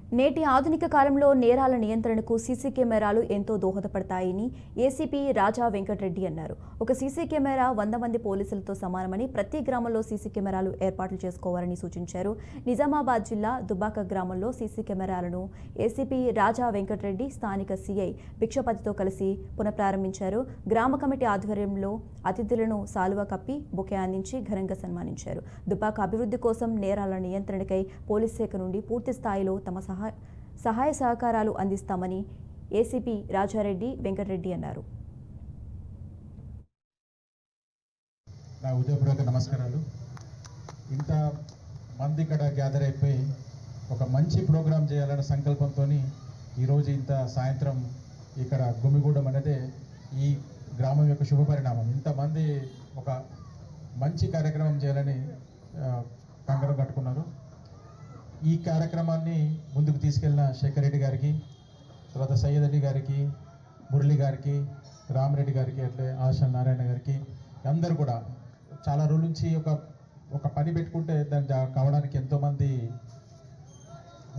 నేటి ఆధునిక కాలంలో నేరాల నియంత్రణకు సీసీ కెమెరాలు ఎంతో దోహదపడతాయని ఏసీపీ రాజా వెంకటరెడ్డి అన్నారు. ఒక సీసీ కెమెరా 100 మంది పోలీసులతో సమానమని, ప్రతి గ్రామంలో సీసీ కెమెరాలు ఏర్పాట్లు చేసుకోవాలని సూచించారు. నిజామాబాద్ జిల్లా దుబ్బాక గ్రామంలో సీసీ కెమెరాలను ఏసీపీ రాజా వెంకటరెడ్డి స్థానిక సీఐ భిక్షపతితో కలిసి పునఃప్రారంభించారు. గ్రామ కమిటీ ఆధ్వర్యంలో అతిథులను సాలువా కప్పి బొకే అందించి ఘనంగా సన్మానించారు. దుబ్బాక అభివృద్ధి కోసం నేరాల నియంత్రణకై పోలీస్ శాఖ నుండి పూర్తి స్థాయిలో తమ సహాయ సహకారాలు అందిస్తామని ఏసీపీ రాజారెడ్డి వెంకటరెడ్డి అన్నారు. నా ఉదయపూర్వక నమస్కారాలు. ఇంత మంది ఇక్కడ గ్యాదర్ అయిపోయి ఒక మంచి ప్రోగ్రాం చేయాలన్న సంకల్పంతో ఈరోజు ఇంత సాయంత్రం ఇక్కడ గుమిగూడడం అనేది ఈ గ్రామం యొక్క శుభ పరిణామం. ఇంతమంది ఒక మంచి కార్యక్రమం చేయాలని కంకణం కట్టుకున్నారు. ఈ కార్యక్రమాన్ని ముందుకు తీసుకెళ్ళిన శేఖర్ రెడ్డి గారికి, తర్వాత సయ్యద్ అలీ గారికి, మురళి గారికి, రామరెడ్డి గారికి, అట్లే ఆశా నారాయణ గారికి, అందరూ కూడా చాలా రోజుల నుంచి ఒక పని పెట్టుకుంటే దాన్ని కావడానికి ఎంతోమంది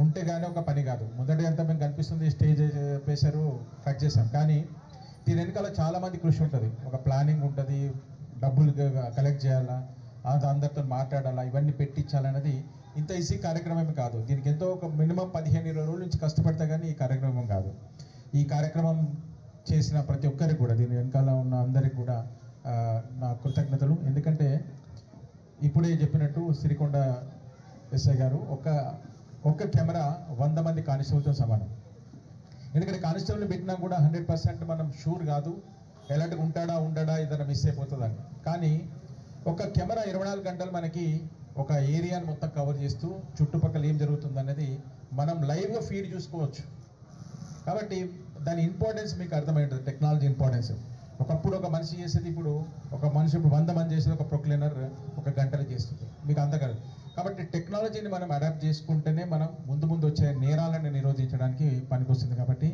ఉంటే కానీ ఒక పని కాదు. మొదటి అంతా మేము కనిపిస్తుంది స్టేజ్ వేశారు, కట్ చేసాం. కానీ దీని వెనకాల చాలామంది కృషి ఉంటుంది. ఒక ప్లానింగ్ ఉంటుంది, డబ్బులు కలెక్ట్ చేయాలా, అందరితో మాట్లాడాలా, ఇవన్నీ పెట్టించాలన్నది ఇంత ఈజీ కార్యక్రమం కాదు. దీనికి ఎంతో ఒక మినిమం 15-20 రోజుల నుంచి కష్టపడితే కానీ ఈ కార్యక్రమం కాదు. ఈ కార్యక్రమం చేసిన ప్రతి ఒక్కరికి కూడా, దీని వెనకాల ఉన్న అందరికి కూడా నా కృతజ్ఞతలు. ఎందుకంటే ఇప్పుడే చెప్పినట్టు సిరికొండ ఎస్ఐ గారు ఒక్క కెమెరా 100 మంది కానిస్టేబుల్తో సమానం. ఎందుకంటే కానిస్టేబుల్ని పెట్టినా కూడా 100% మనం షూర్ కాదు ఎలాంటి ఉంటాడా ఉండడా ఏదైనా మిస్ అయిపోతుందని. కానీ ఒక కెమెరా 24 గంటలు మనకి ఒక ఏరియాని మొత్తం కవర్ చేస్తూ చుట్టుపక్కల ఏం జరుగుతుంది అనేది మనం లైవ్గా ఫీడ్ చూసుకోవచ్చు. కాబట్టి దాని ఇంపార్టెన్స్ మీకు అర్థమైంటుంది, టెక్నాలజీ ఇంపార్టెన్స్. ఒకప్పుడు ఒక మనిషి చేసేది ఇప్పుడు ఒక మనిషి 100 మంది చేసేది ఒక ప్రొక్లైనర్ 1 గంటలో చేస్తుంది, మీకు అంతకాదు. కాబట్టి టెక్నాలజీని మనం అడాప్ట్ చేసుకుంటేనే మనం ముందు వచ్చే నేరాలను నిరోధించడానికి పనికొస్తుంది. కాబట్టి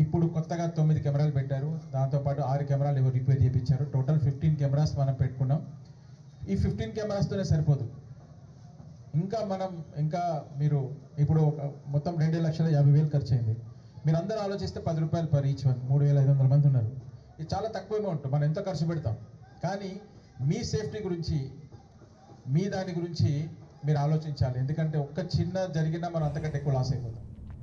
ఇప్పుడు కొత్తగా 9 కెమెరాలు పెట్టారు, దాంతోపాటు 6 కెమెరాలు ఎవరు రిపేర్ చేయించారు. టోటల్ 15 కెమెరాస్ మనం పెట్టుకున్నాం. ఈ 15 కెమెరాస్తోనే సరిపోదు. ఇంకా మీరు ఇప్పుడు మొత్తం 2,50,000 ఖర్చు అయింది. మీరు అందరూ ఆలోచిస్తే ₹10 పర్ ఈచ్ వన్, 3,500 మంది ఉన్నారు. ఇది చాలా తక్కువ అమౌంట్, మనం ఎంత ఖర్చు పెడతాం. కానీ మీ సేఫ్టీ గురించి, మీ దాని గురించి మీరు ఆలోచించాలి. ఎందుకంటే ఒక్క చిన్న జరిగినా మనం అంతకంటే ఎక్కువ లాస్ అయిపోతాం.